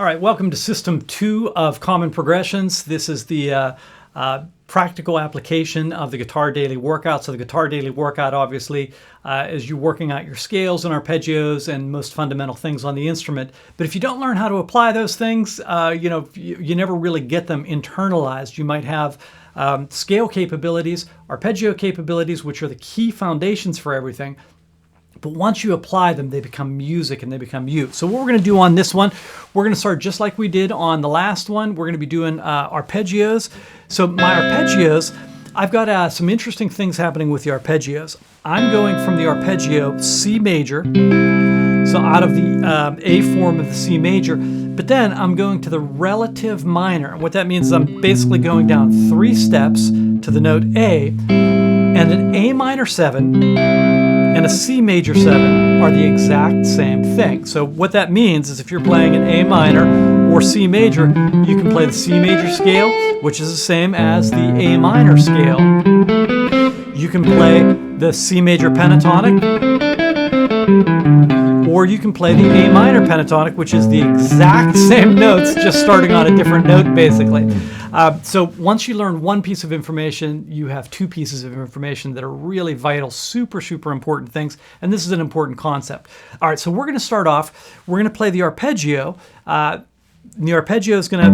All right, welcome to System 2 of Common Progressions. This is the practical application of the Guitar Daily Workout. So the Guitar Daily Workout, obviously, is you working out your scales and arpeggios and most fundamental things on the instrument. But if you don't learn how to apply those things, you never really get them internalized. You might have scale capabilities, arpeggio capabilities, which are the key foundations for everything. But once you apply them, they become music and they become you. So what we're going to do on this one, we're going to start just like we did on the last one. We're going to be doing arpeggios. So my arpeggios, I've got some interesting things happening with the arpeggios. I'm going from the arpeggio C major, so out of the A form of the C major, but then I'm going to the relative minor. What that means is I'm basically going down 3 steps to the note A, and an A minor 7 and a C major 7 are the exact same thing. So what that means is if you're playing an A minor or C major, you can play the C major scale, which is the same as the A minor scale. You can play the C major pentatonic, or you can play the A minor pentatonic, which is the exact same notes, just starting on a different note, basically. So once you learn one piece of information, you have 2 pieces of information that are really vital, super, super important things. And this is an important concept. All right, so we're going to start off. We're going to play the arpeggio. The arpeggio is going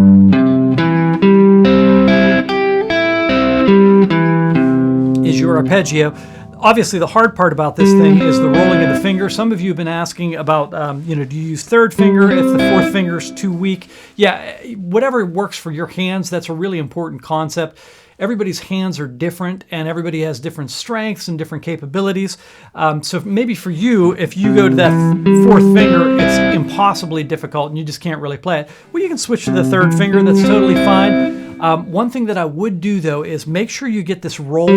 to... is your arpeggio. Obviously, the hard part about this thing is the rolling of the finger. Some of you have been asking about, do you use 3rd finger if the 4th finger is too weak? Yeah, whatever works for your hands, that's a really important concept. Everybody's hands are different, and everybody has different strengths and different capabilities. So maybe for you, if you go to that 4th finger, it's impossibly difficult, and you just can't really play it. Well, you can switch to the 3rd finger. That's totally fine. One thing that I would do, though, is make sure you get this roll.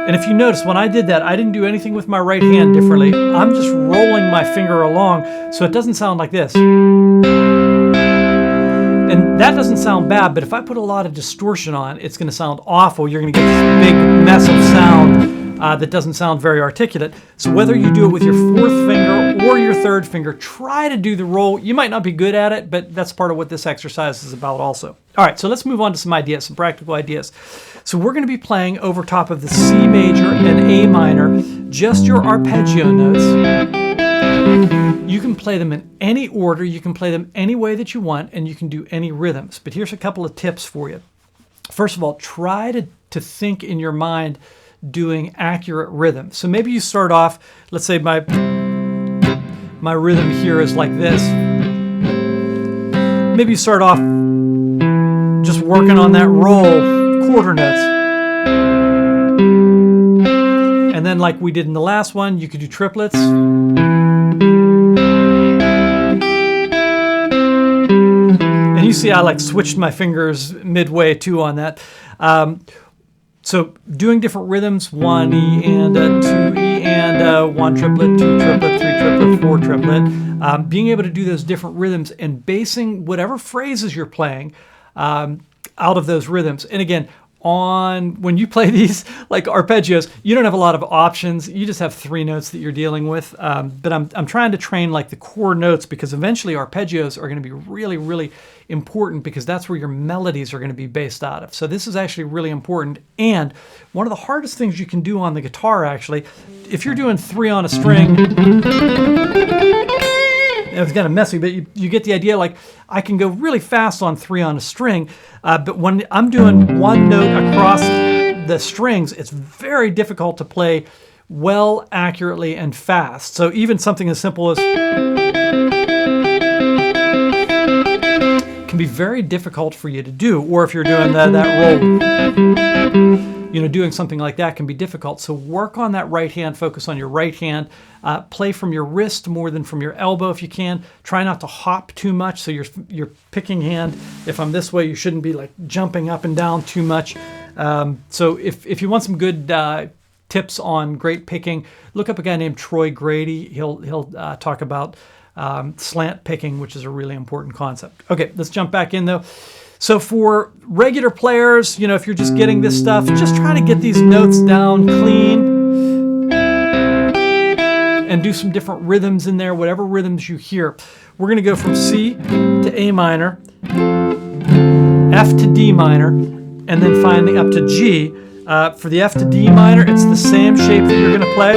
And if you notice, when I did that, I didn't do anything with my right hand differently. I'm just rolling my finger along, so it doesn't sound like this. And that doesn't sound bad, but if I put a lot of distortion on, it's going to sound awful. You're going to get this big mess of sound that doesn't sound very articulate. So whether you do it with your 4th finger or your 3rd finger, try to do the roll. You might not be good at it, but that's part of what this exercise is about also. All right, so let's move on to some ideas, some practical ideas. So we're going to be playing over top of the C major and A minor, just your arpeggio notes. You can play them in any order, you can play them any way that you want, and you can do any rhythms. But here's a couple of tips for you. First of all, try to think in your mind doing accurate rhythm. So maybe you start off, let's say my rhythm here is like this. Maybe you start off just working on that roll, quarter notes. And then like we did in the last one, you could do triplets. And you see I like switched my fingers midway too on that. So doing different rhythms, 1 E and 2 E and 1 triplet, 2 triplet, 3 triplet, 4 triplet. Being able to do those different rhythms and basing whatever phrases you're playing out of those rhythms. And again, when you play these like arpeggios, you don't have a lot of options. You just have 3 notes that you're dealing with. But I'm trying to train like the core notes, because eventually arpeggios are going to be really, really important, because that's where your melodies are going to be based out of. So this is actually really important. And one of the hardest things you can do on the guitar, actually, if you're doing 3 on a string, it's kind of messy, but you get the idea. Like I can go really fast on 3 on a string, but when I'm doing 1 note across the strings, it's very difficult to play well, accurately, and fast. So even something as simple as can be very difficult for you to do. Or if you're doing that roll, doing something like that can be difficult. So work on that right hand, focus on your right hand, play from your wrist more than from your elbow if you can. Try not to hop too much. So your picking hand, if I'm this way, you shouldn't be like jumping up and down too much. So if you want some good tips on great picking, look up a guy named Troy Grady. He'll talk about slant picking, which is a really important concept. Okay, let's jump back in though. So for regular players, if you're just getting this stuff, just try to get these notes down clean. and do some different rhythms in there, whatever rhythms you hear. We're going to go from C to A minor, F to D minor, and then finally up to G. For the F to D minor, it's the same shape that you're going to play,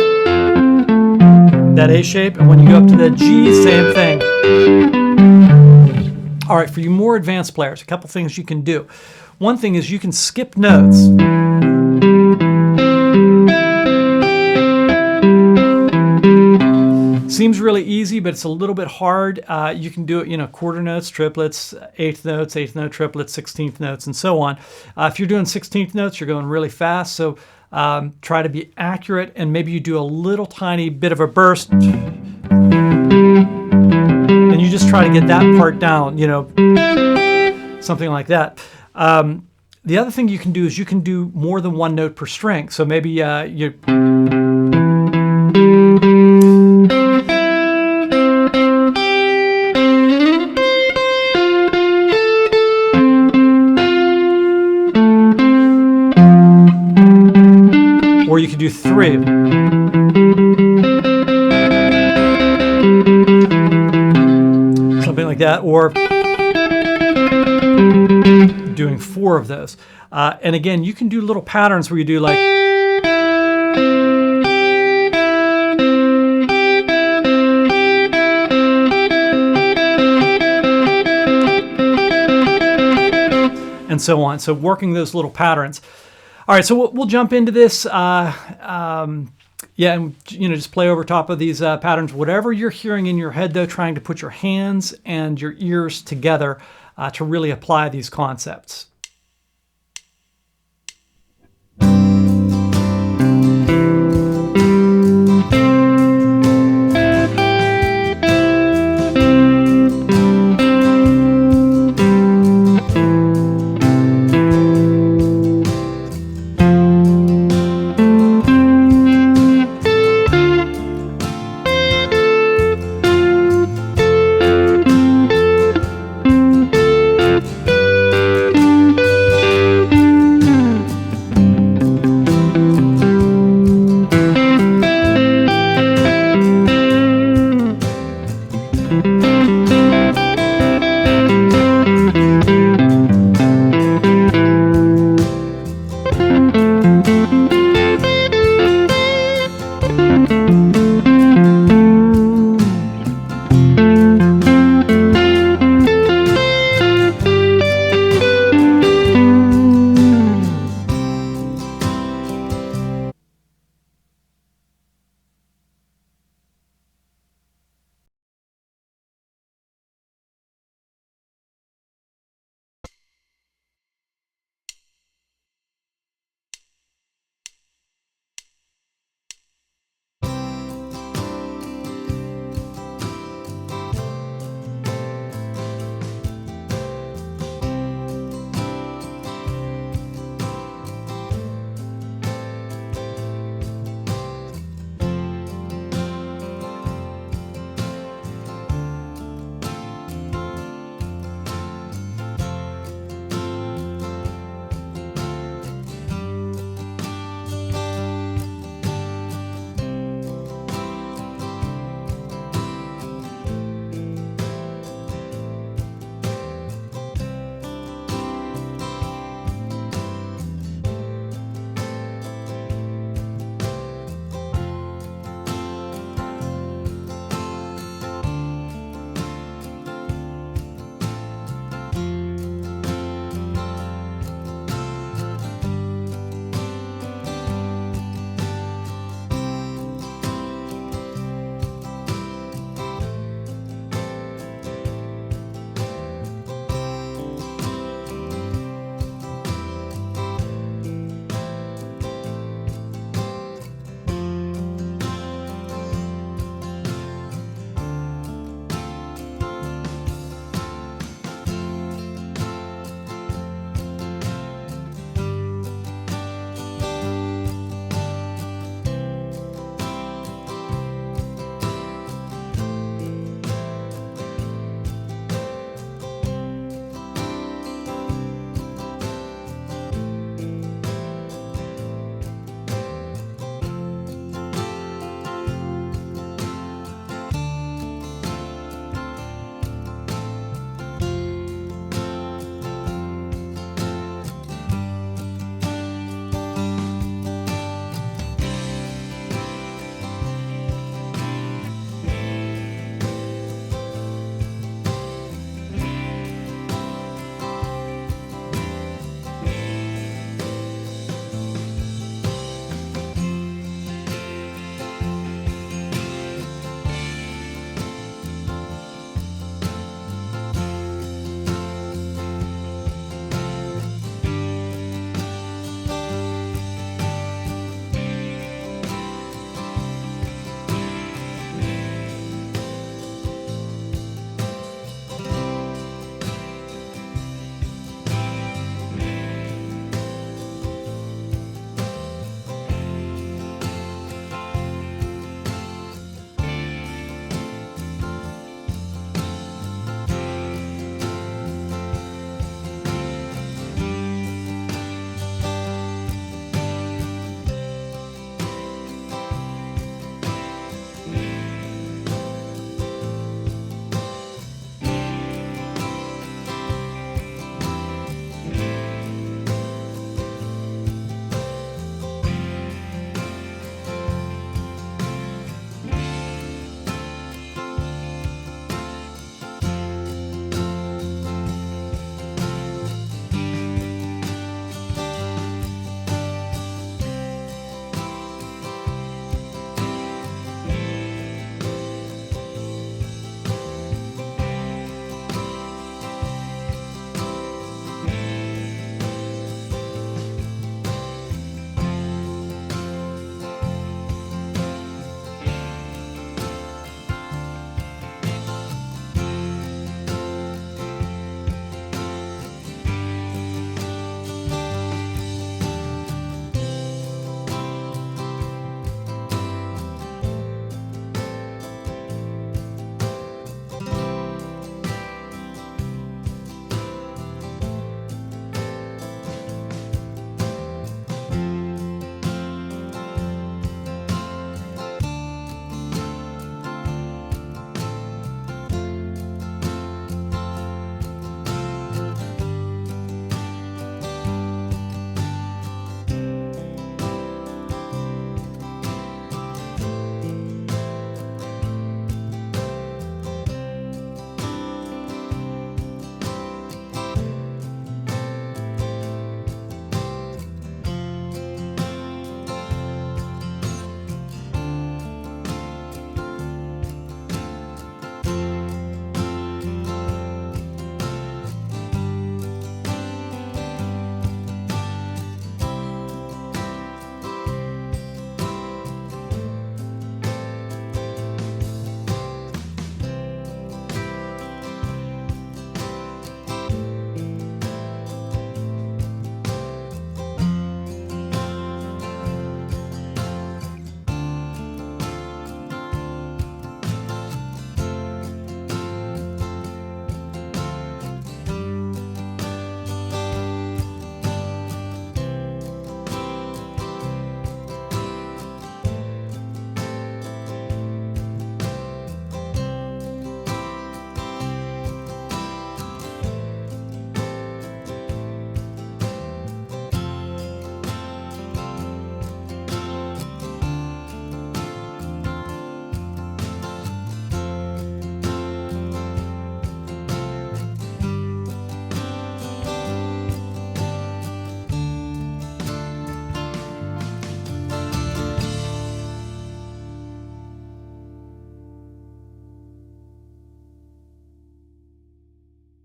that A shape, and when you go up to the G, same thing. All right, for you more advanced players, a couple things you can do. One thing is you can skip notes. Seems really easy, but it's a little bit hard. You can do it, quarter notes, triplets, eighth note triplets, 16th notes, and so on. If you're doing 16th notes, you're going really fast, so try to be accurate, and maybe you do a little tiny bit of a burst, and you just try to get that part down, something like that. The other thing you can do is you can do more than one note per string. So maybe you... Or you could do 3. Something like that, or doing 4 of those. And again, you can do little patterns where you do like... and so on. So working those little patterns. All right, so we'll jump into this. Yeah, and just play over top of these patterns. Whatever you're hearing in your head, though, trying to put your hands and your ears together to really apply these concepts.